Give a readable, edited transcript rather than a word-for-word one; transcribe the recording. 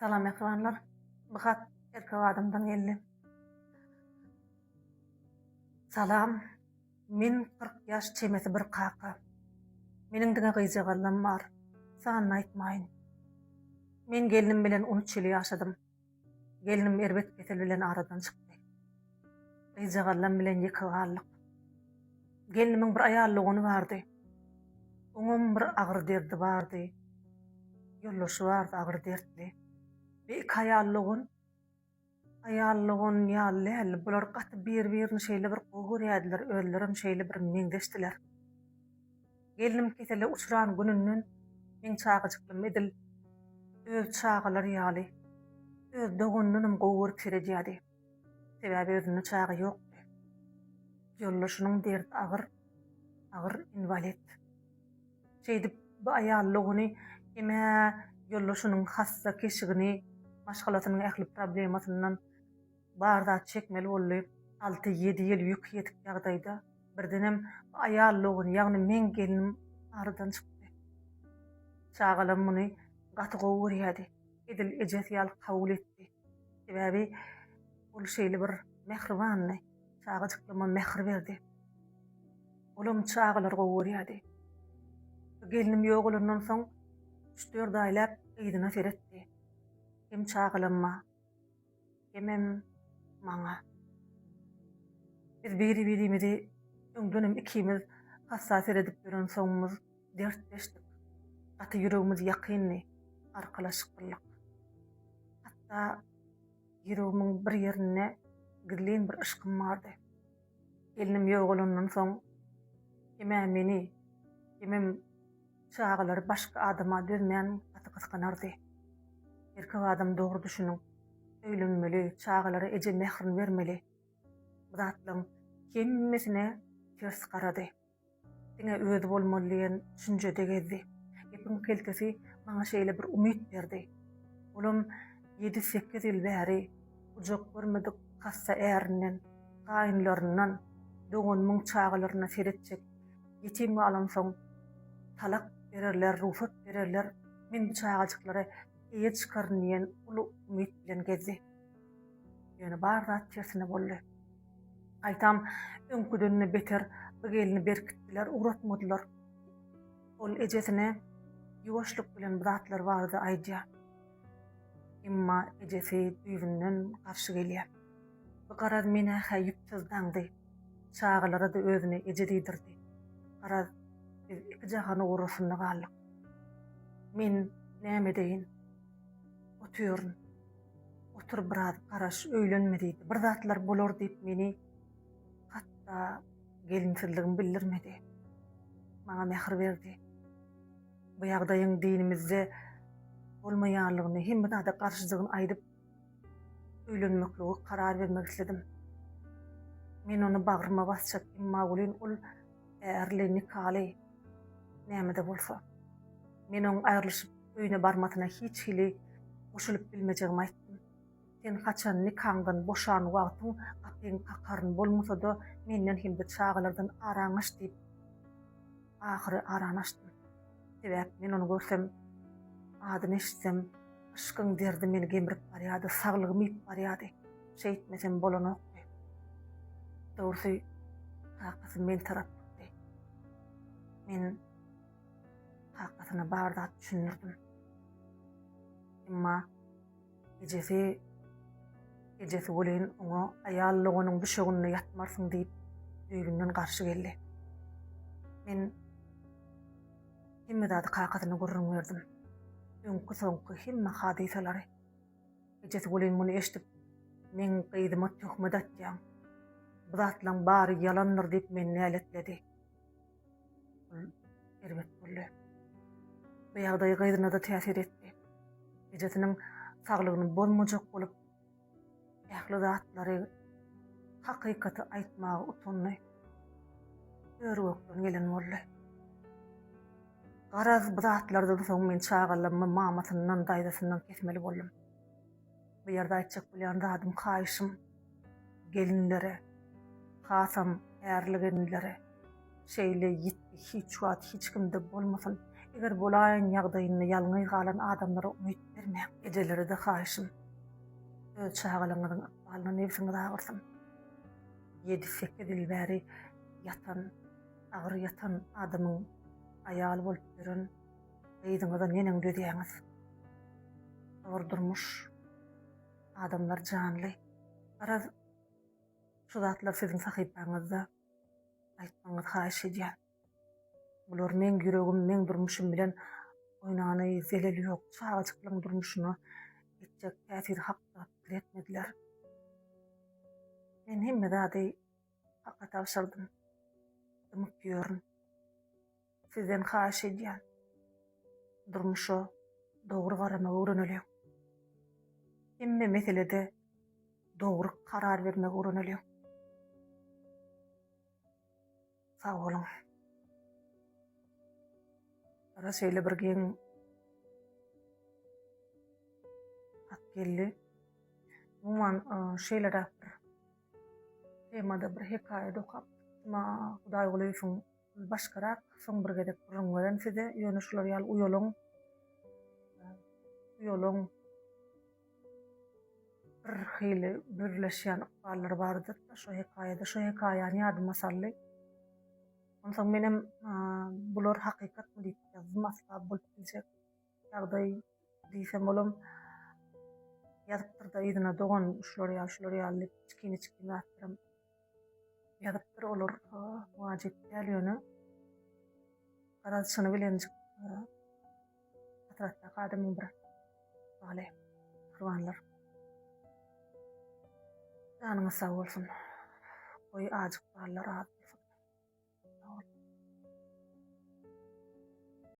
Salam ekranlar. Bıhat erkek adamdan geldim. Salam. Min 40 yaş çemeti bir kaka. Menin diňe gyjygallam bar. Sana aýtmaýyn. Men gelinim bilen 13 ýyl ýaşadym. Gelinim erbet ketel bilen aradan çykdy. Gyjygallam bilen ýeki gallyk. Gelinimiň bir aýallygyny bardy. Oňam bir agyr derdi bardy. Ýollaşy bardy agyr derdli. Bir iki aýallygyn ýaly bular gaty bir-birini şeýle bir gowy ýadylar, öllerim şeýle bir meňdeşdiler. Gelinim ketele uçuran gününden meň çagajyklym edil öz çagalar ýaly. Öz dögünninim gowy kirejýärdi. Sebäbi özüne çaga ýokdy. Ýollaşynyň derdi agyr invalid. Şeýdip bu aýallygyny eme ýollaşynyň hassa keşigini maşgalatynyň ähli problemasynyň barda çekmeli bolýar. 6-7 ýyl ýük ýetik ýagdaýda birdenem aýallygyny ýagny men gelinim aradan çykdy. Çagalam muny gaty gowurýady. Edil ejet ýaly kabul etdi. Sebäbi ol şeýle bir mehribanly, çagajyklyma mehr berdi. Olam çagalar gowurýady. Gelinim ýogulandan soň 3-4 aýlap ýygyna seretdi. Hem çagalamma, hem maňa. Biz biri-birimizi öňdünem ikimiz hassas edip bilen soňmuz dertleşdik. Gaty ýüregimiz ýakynly, arkalaşyk. Hatda ýüregimiň bir ýerine girilen bir ışkym bardy. Gelinim ýogulandan soň hem meni, hem çagalar başga adama dözmeýän gaty gysganardy. Erkek adam dogry düşünüň. Öýlenmeli, çagalara eje mehrin bermeli. Bu zatlaryň hemmesine ters garady. Diňe özü bolmaly diýen düşünjede gezdi. Ýepin kelkesi maňa şeýle bir umyt berdi. Olam 7-8 ýyl bäri ujak görmedik hassa ärinden, gaýynlaryndan, döwünmiň çagalaryna seretjek. Ýetim alan soň talak bererler, ruhsat bererler. Men bu çagajyklara eýe çykaryn diýen uly umyt bilen gezdi. Ýöne barda tersine boldy. Aýtam öňküdenne beter bu gelini berkitdiler, uğratmadylar. Ol ejesine ýuwaşlyk bilen zatlar bardy aýdýa. Emma ejesi düýbünden garşy gelýär. Bu garaz mene haýypsyzdandy. Çagalara da özüne eje diýdirdi. Garaz biz iki jahany urusynda galdyk. Men näme deýin? Otur biraz garaş öýlenme diýdi. Bir zatlar bolar diýip meni hatda gelinsizligimi bildirmedi. Maňa mehr berdi. Bu ýagdaýyň dinimizde bolmaýanlygyny hem de garşydygyny aýdyp öýlenmekligi karar bermek isledim. Men onu bagryma basjak emma bolyn ol ärli nikaly näme de bolsa. Men oň aýrylyşyp öýüne barmatyna hiç hili goşulyp bilmejegimi aýtdym. Sen haçan nikaňdan boşan wagtyň apyň kakaryn bolmasa da menden hem de çagalardan araňaş diýip ahyry aranaşdym. Sebäp men onu görsem, adyny eşitsem, aşkyň derdi meni gemirip barýady, saglygym ýyp barýady. Şeýitmesem bolanokdy. Dogry hakysy men tarapdy. Men hakasyny barda düşünürdim. Emma ejesi bolyn oňa aýallygynyň düşegine ýatmarsyň diýip düýbünden garşy geldi. Men hemme zady kakasyny görürüm berdim. Öňkü soňky hemme hadiselary. Ejesi bolyn muny eşitip men gyzyma töhmet atýan. Bu zatlaň bary ýalandyr diýip meni näletledi. Erbet boldy. Bu ýagdaý gyzyna da täsir etdi. Ejesiniň saglygyny bolmajak bolup ähli zatlary hakykaty aýtmagy utandy. Örwekden gelen boldy. Garaz bu zatlardan soň men çagalarymmy mamasyndan, daýdasyndan kesmeli boldum. Bu ýerde aýtjak bolýan zadym haýyşym gelinlere, hasam ärli gelinlere şeýle ýitdi, hiç wagt hiç kimde bolmasyn. Eger bolaýyn ýagdaýynda ýalňy galan adamlara umyt bermeň. Ejeleri de haýşym. Öz çagalaňyň akbalyna nefsini dagyrsyň. Ýedi-8 il bäri ýatan, agyr ýatan adamyň aýaly bolup gören beýdiňizden nenem dödýäňiz. Dogry durmuş adamlar janly. Araz şu zatlar siziň sahypaňyzda aýtmaňyzy haýyş edýär. Bular men yüregim, men durmuşum bilen oýnany zeleli ýok. Çagajyklaryň durmuşyna etjek täsir hakda etmediler. Men hemme zady hakka tapşyrdym. Dymyk ýörün. Sizden haýyş edýär. Durmuşa dogry garamagy öwreneliň. Hemme meselede dogry karar vermegi öwreneliň. Sag bolun. Ara şeýle bir geň geldi. Umuman şeýlere bir temada bir hekaýe dokap. Ma Hudaý gulaýsyň başgarak soň bir gedek rüňgeden size ýönüşler ýaly uyalaň. Bir hili birleşýän ýaly bardyr. Şo hekaýany ýadyma saldy. Onsoň menem bular hakykatmy diýip ýazdım, asla bolup biljek ýagdaý diýsem bolam. Ýazypdyr da ýygyna dogan şular ýaly çikini atdyrym. Ýazypdyr olar wajyp ýalyny. Garaşyny bilenjik hatratda gadymyň bir. Bale, kurbanlar. Canıňyz sag bolsun. Oy ajyk barlar